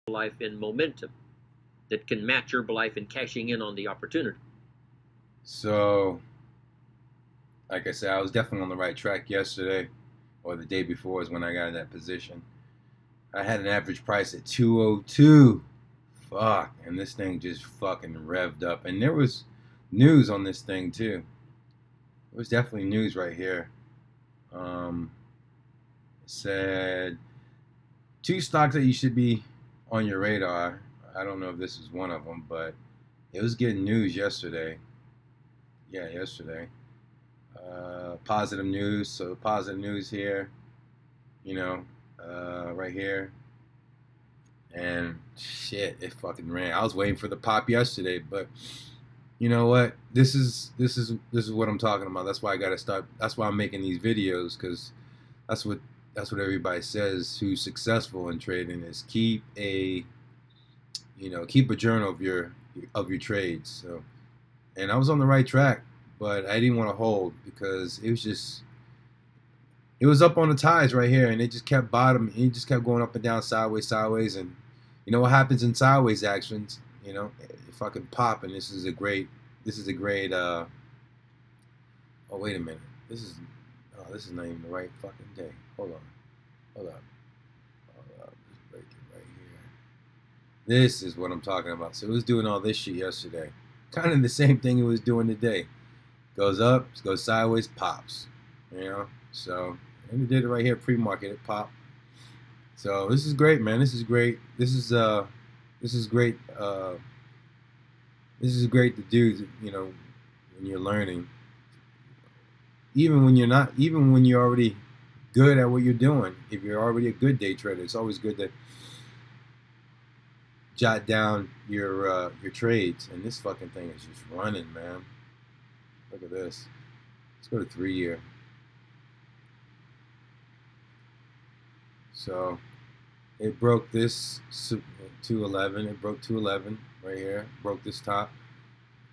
Life in momentum that can match Herbalife in cashing in on the opportunity. So, like I said, I was definitely on the right track yesterday, or the day before is when I got in that position. I had an average price at 202. Fuck, and this thing just fucking revved up. And there was news on this thing too. There was definitely news right here. It said two stocks that you should be on your radar. I don't know if this is one of them, but it was getting news yesterday. Yeah, yesterday. Positive news. So positive news here. You know, right here. And shit, it fucking ran. I was waiting for the pop yesterday, but you know what? This is what I'm talking about. That's why I gotta start. That's why I'm making these videos, because that's what that's what everybody says who's successful in trading is keep a journal of your trades. So, and I was on the right track, but I didn't want to hold because it was up on the ties right here, and it just kept bottom. It just kept going up and down, sideways, and you know what happens in sideways actions? You know, if I can pop, and this is a great. Oh, wait a minute. This is not even the right fucking day. Hold on, hold up. Just break it right here. This is what I'm talking about. So it was doing all this shit yesterday. Kind of the same thing it was doing today. Goes up, goes sideways, pops. You know, so. And we did it right here, pre-market, it popped. So this is great, man. This is great. This is great. This is great to do. You know, when you're learning, even when you're already good at what you're doing. If you're already a good day trader, it's always good to jot down your trades. And this fucking thing is just running, man. Look at this. Let's go to 3-year. So it broke this 211. It broke 211 right here. Broke this top.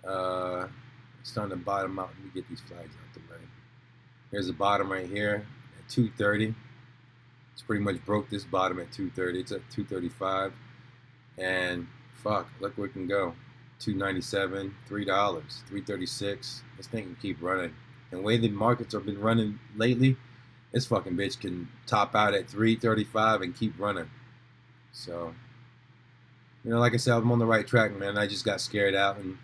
It's starting to bottom out. Let me get these flags out the way. Here's the bottom right here at 230. It's pretty much broke this bottom at 230. It's at 235. And fuck, look where it can go. 297, $3, 336. This thing can keep running. And the way the markets have been running lately, this fucking bitch can top out at 335 and keep running. So, you know, like I said, I'm on the right track, man. I just got scared out, and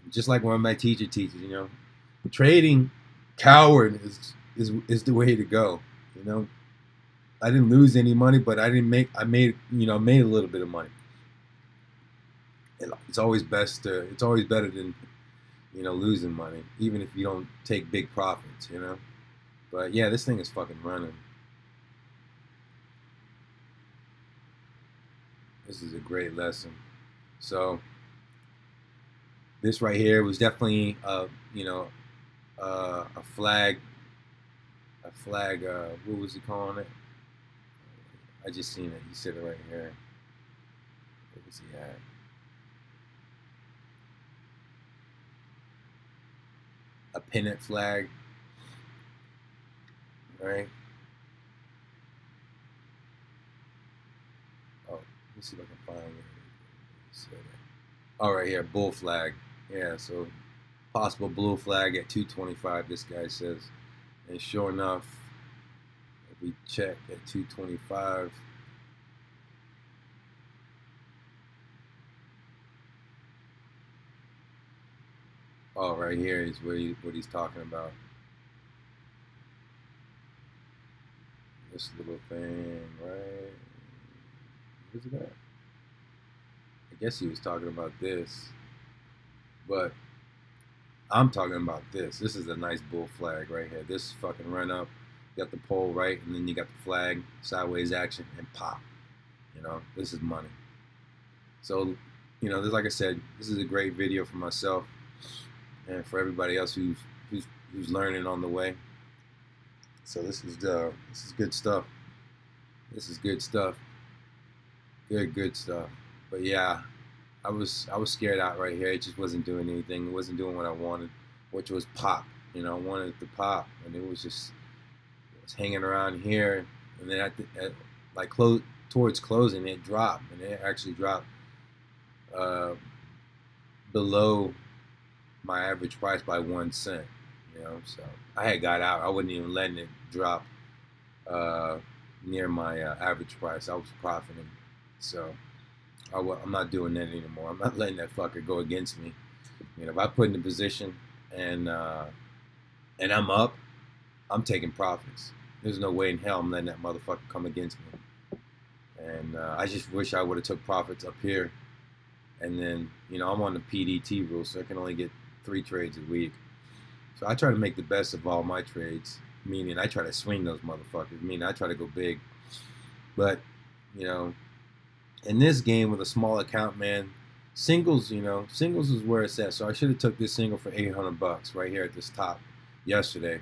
just like one my teacher teaches, you know, trading coward is the way to go. You know, I didn't lose any money, but I made a little bit of money. It's always better than, you know, losing money, even if you don't take big profits, you know. But yeah, this thing is fucking running. This is a great lesson. So this right here was definitely a flag. What was he calling it? I just seen it. He said it right here. What was he at? A pennant flag. Right? Oh, let me see if I can find it. Oh, right here, bull flag. Yeah, so possible blue flag at 225, this guy says. And sure enough, if we check at 225, oh, right here is what he's talking about. This little thing, right? What is that? I guess he was talking about this, but I'm talking about this. This is a nice bull flag right here. This fucking run up, you got the pole right, and then you got the flag, sideways action, and pop. You know, this is money. So, you know, like I said, this is a great video for myself and for everybody else who's learning on the way. So this is good stuff. This is good stuff. Good stuff. But yeah, I was scared out right here. It just wasn't doing anything. It wasn't doing what I wanted, which was pop. You know, I wanted it to pop, and it was hanging around here. And then at like towards closing, it dropped, and it actually dropped uh, below my average price by 1 cent. You know, so I had got out. I wasn't even letting it drop near my average price. I was profiting, so I'm not doing that anymore. I'm not letting that fucker go against me. You know, if I put in a position and I'm up, I'm taking profits. There's no way in hell I'm letting that motherfucker come against me. And I just wish I would have took profits up here. And then, you know, I'm on the PDT rule, so I can only get 3 trades a week. So I try to make the best of all my trades, meaning I try to swing those motherfuckers, meaning I try to go big. But, you know, in this game with a small account, man, singles, you know, singles is where it's at. So I should have took this single for $800 right here at this top yesterday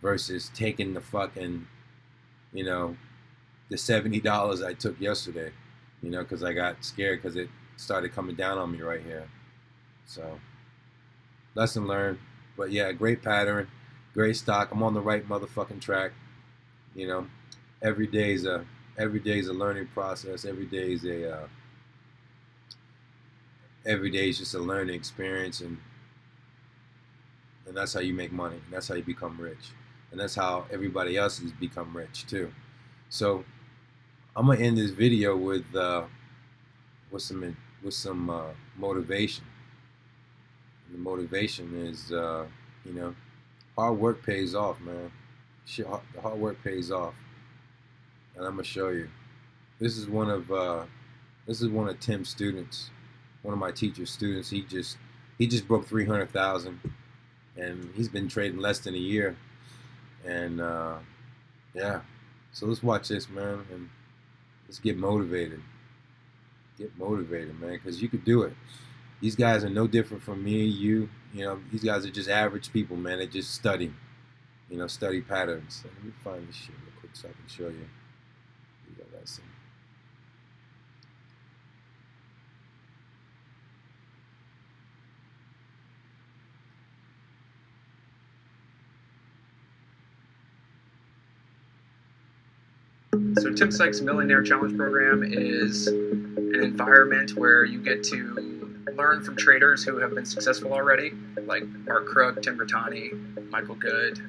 versus taking the fucking, you know, the $70 I took yesterday, you know, because I got scared because it started coming down on me right here. So, lesson learned. But yeah, great pattern, great stock. I'm on the right motherfucking track. You know, every day is a learning process. Every day is just a learning experience, and that's how you make money. And that's how you become rich. And that's how everybody else has become rich too. So I'm gonna end this video with some motivation. And the motivation is, you know, hard work pays off, man. Shit, the hard work pays off, and I'm gonna show you. This is one of Tim's students, one of my teacher's students. He just broke 300,000, and he's been trading less than a year. And yeah, so let's watch this, man, and let's get motivated. Get motivated, man, because you could do it. These guys are no different from me, you. You know, these guys are just average people, man. They just study, you know, study patterns. So let me find this shit real quick so I can show you. So Tim Sykes' Millionaire Challenge program is an environment where you get to learn from traders who have been successful already, like Mark Krug, Tim Bertani, Michael Good,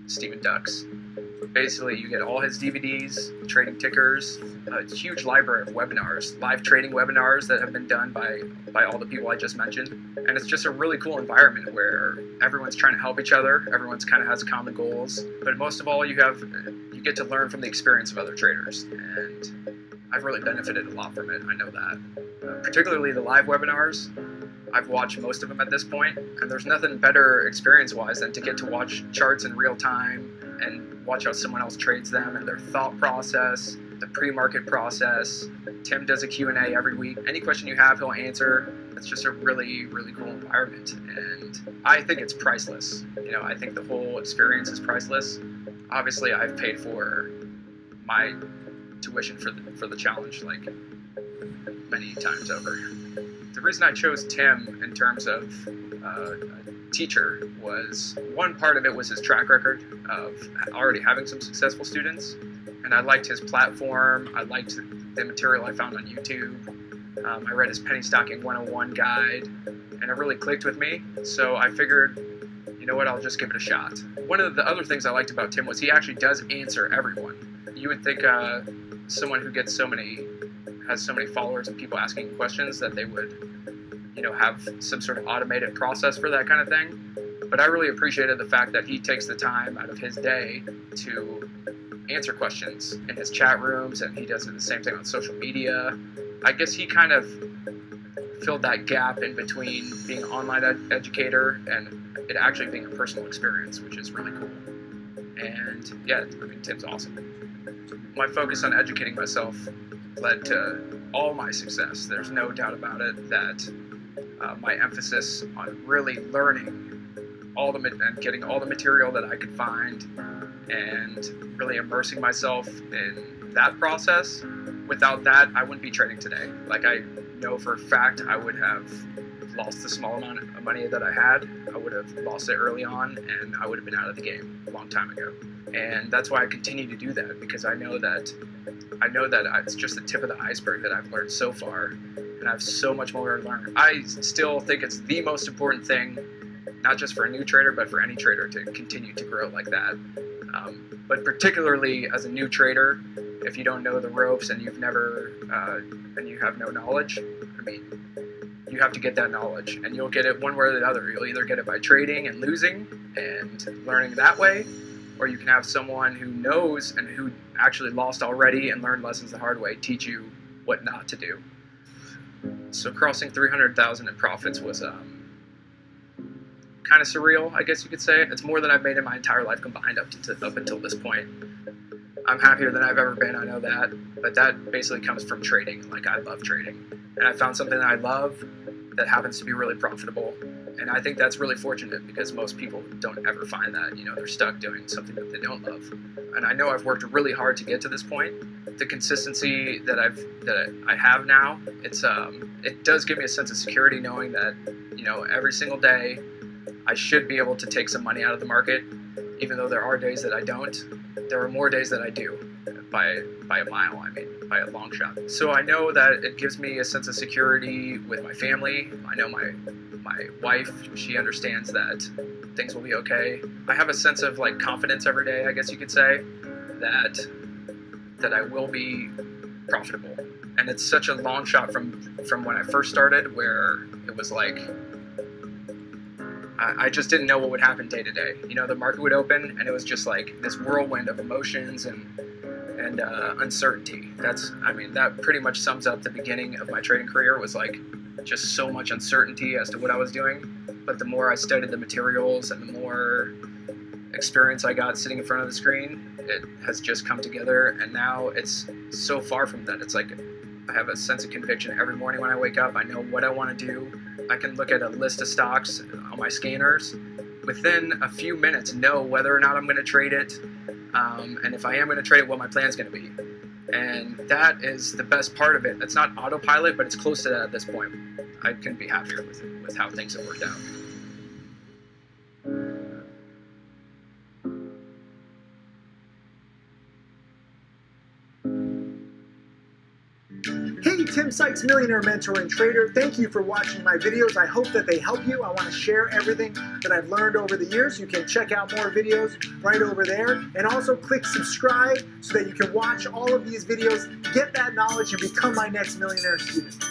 Stephen Dux. Basically, you get all his DVDs, trading tickers, a huge library of webinars, live trading webinars that have been done by all the people I just mentioned. And it's just a really cool environment where everyone's trying to help each other, everyone's kind of has common goals, but most of all, you get to learn from the experience of other traders. And I've really benefited a lot from it, I know that. Particularly the live webinars. I've watched most of them at this point, and there's nothing better experience-wise than to get to watch charts in real time and watch how someone else trades them and their thought process, the pre-market process. Tim does a Q&A every week. Any question you have, he'll answer. It's just a really, really cool environment, and I think it's priceless. You know, I think the whole experience is priceless. Obviously, I've paid for my tuition for the challenge like many times over. The reason I chose Tim in terms of a teacher was, one part of it was his track record of already having some successful students, and I liked his platform. I liked the material I found on YouTube. I read his Penny Stocking 101 guide, and it really clicked with me, so I figured, you know what, I'll just give it a shot. One of the other things I liked about Tim was he actually does answer everyone. You would think someone who has so many followers and people asking questions that they would, you know, have some sort of automated process for that kind of thing. But I really appreciated the fact that he takes the time out of his day to answer questions in his chat rooms, and he does the same thing on social media. I guess he kind of filled that gap in between being an online educator and it actually being a personal experience, which is really cool. And yeah, I mean, Tim's awesome. My focus on educating myself led to all my success. There's no doubt about it that my emphasis on really learning and getting all the material that I could find and really immersing myself in that process. Without that, I wouldn't be trading today. Like, I know for a fact I would have lost the small amount of money that I had. I would have lost it early on, and I would have been out of the game a long time ago. And that's why I continue to do that, because I know that it's just the tip of the iceberg that I've learned so far, and I have so much more to learn. I still think it's the most important thing, not just for a new trader, but for any trader to continue to grow like that. But particularly as a new trader, if you don't know the ropes and you've never and you have no knowledge, I mean, you have to get that knowledge, and you'll get it one way or the other. You'll either get it by trading and losing and learning that way, or you can have someone who knows and who actually lost already and learned lessons the hard way teach you what not to do. So crossing 300,000 in profits was kind of surreal, I guess you could say. It's more than I've made in my entire life combined up until this point. I'm happier than I've ever been, I know that, but that basically comes from trading. Like, I love trading, and I found something that I love that happens to be really profitable, and I think that's really fortunate, because most people don't ever find that. You know, they're stuck doing something that they don't love. And I know I've worked really hard to get to this point. The consistency that I have now, it does give me a sense of security knowing that, you know, every single day I should be able to take some money out of the market, even though there are days that I don't. There are more days that I do, by a mile, I mean, by a long shot. So I know that it gives me a sense of security with my family. I know my wife, she understands that things will be okay. I have a sense of like confidence every day, I guess you could say, that I will be profitable. And it's such a long shot from when I first started, where it was like, I just didn't know what would happen day to day. You know, the market would open, and it was just like this whirlwind of emotions and uncertainty. That pretty much sums up the beginning of my trading career. Was like just so much uncertainty as to what I was doing. But the more I studied the materials and the more experience I got sitting in front of the screen, it has just come together. And now it's so far from that. It's like I have a sense of conviction every morning when I wake up. I know what I want to do. I can look at a list of stocks on my scanners, within a few minutes know whether or not I'm going to trade it, and if I am going to trade it, what my plan's going to be. And that is the best part of it. It's not autopilot, but it's close to that at this point. I couldn't be happier with how things have worked out. Hey, Tim Sykes, Millionaire Mentor and Trader. Thank you for watching my videos. I hope that they help you. I want to share everything that I've learned over the years. You can check out more videos right over there. And also click subscribe so that you can watch all of these videos, get that knowledge, and become my next millionaire student.